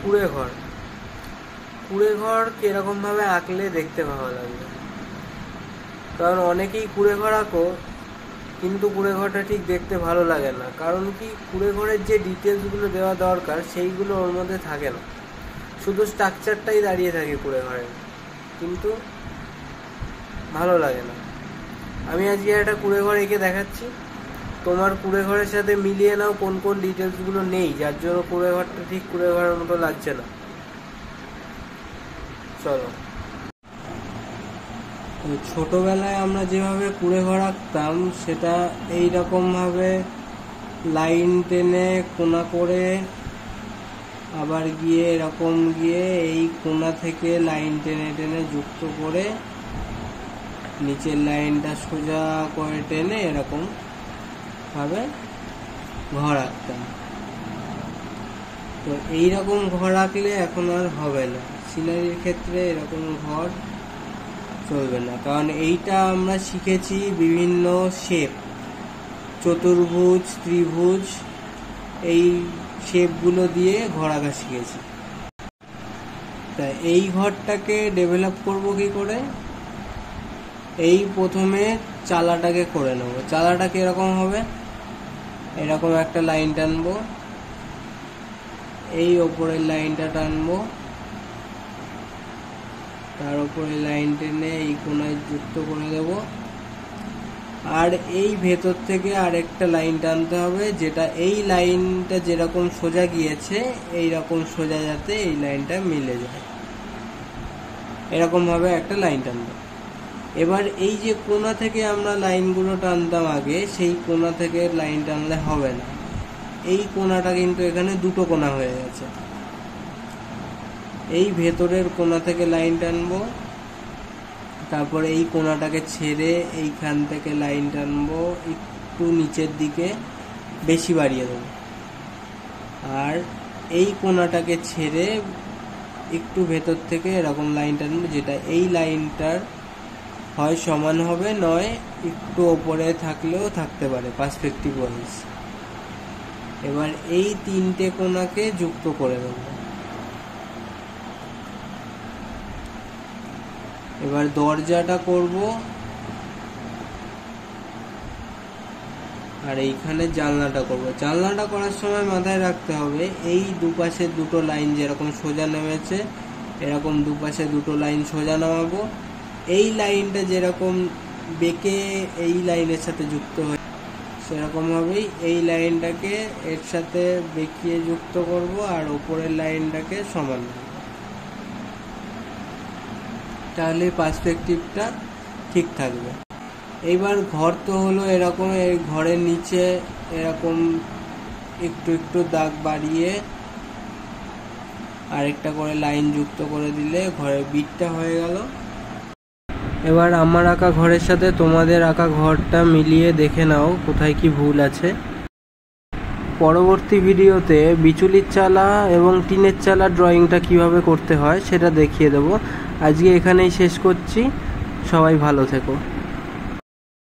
কুঁড়ে ঘর। কুঁড়ে ঘর কিরকমভাবে আঁকলে দেখতে ভালো লাগবে, কারণ অনেকেই কুঁড়ে ঘর আঁকো কিন্তু কুঁড়ে ঘরটা ঠিক দেখতে ভালো লাগে না। কারণ কি, কুঁড়ে ঘরের যে ডিটেলসগুলো দেওয়া দরকার সেইগুলো ওর মধ্যে থাকে না, শুধু স্ট্রাকচারটাই দাঁড়িয়ে থাকে কুঁড়ে ঘরের, কিন্তু ভালো লাগে না। আমি আজকে একটা কুঁড়ে ঘর এঁকে দেখাচ্ছি, তোমার কুঁড়ে ঘরের সাথে মিলিয়ে নাও কোন কোন ডিটেলসগুলো নেই, যার জন্য কুঁড়ে ঘরটা ঠিক কুঁড়ে ঘরের মতো লাগছে না। চলো। ছোটবেলায় আমরা যেভাবে কুঁড়ে ঘর আঁকতাম সেটা এইরকমভাবে লাইন টেনে কোনা করে আবার গিয়ে এরকম গিয়ে এই কোনা থেকে লাইন টেনে টেনে যুক্ত করে নিচের লাইনটা সোজা করে টেনে এরকম ভাবে ঘর আঁকতাম। তো এইরকম ঘর আঁকলে এখন আর হবে না, সিনারির ক্ষেত্রে এরকম ঘর চলবে না, কারণ এইটা আমরা শিখেছি বিভিন্ন শেপ, চতুর্ভুজ, ত্রিভুজ, এই শেপগুলো দিয়ে ঘর আঁকা শিখেছি। তা এই ঘরটাকে ডেভেলপ করব কি করে? এই প্রথমে চালাটাকে করে নেব। চালাটা কিরকম হবে? এরকম একটা লাইন টানবো, এই ওপরের লাইনটা টানবো, তার উপরে লাইন টেনে এই কোণায় যুক্ত করে দেব, আর এই ভেতর থেকে আরেকটা লাইন টানতে হবে, যেটা এই লাইনটা যেরকম সোজা গিয়েছে এইরকম সোজা যাতে এই লাইনটা মিলে যায়, এরকম ভাবে একটা লাইন টানবো। এবার এই যে কোণা থেকে আমরা লাইনগুলো টানতাম আগে, সেই কোণা থেকে লাইন টানলে হবে না, এই কোণাটা কিন্তু এখানে দুটো কোণা হয়ে গেছে। এই ভেতরের কোণা থেকে লাইন টানবো, তারপরে এই কোণাটাকে ছেড়ে এইখান থেকে লাইন টানবো, একটু নিচের দিকে বেশি বাড়িয়ে দেবো, আর এই কোণাটাকে ছেড়ে একটু ভেতর থেকে এরকম লাইন টানবো, যেটা এই লাইনটার হয় সমান হবে, নয় একটু ওপরে থাকলেও থাকতে পারে পার্সপেক্টিভ ওয়াইজ। এবার এই তিনটে কোণাকে যুক্ত করে দেবো। এবার দরজাটা করব, আর এইখানে জানলাটা করব। জানলাটা করার সময় মাথায় রাখতে হবে এই দুপাশে দুটো লাইন যেরকম সোজা নেমেছে এরকম দুপাশে দুটো লাইন সোজা নামাবো, এই লাইনটা যেরকম বেঁকে এই লাইনের সাথে যুক্ত হয় সেরকম ভাবেই এই লাইনটাকে এর সাথে বেঁকিয়ে যুক্ত করব, আর ওপরের লাইনটাকে সমান, তাহলে পার্সপেক্টিভটা ঠিক থাকবে। এইবার ঘর তো হলো এরকম, এই ঘরের নিচে এরকম একটু একটু দাগ বাড়িয়ে আরেকটা করে লাইন যুক্ত করে দিলে ঘরের বিটটা হয়ে গেল। এবার আমার আঁকা ঘরের সাথে তোমাদের আঁকা ঘরটা মিলিয়ে দেখে নাও কোথায় কি ভুল আছে। পরবর্তী ভিডিওতে বিচুলির চালা এবং টিনের চালা ড্রয়িংটা কিভাবে করতে হয় সেটা দেখিয়ে দেবো। আজকে এখানেই শেষ করছি, সবাই ভালো থেকো।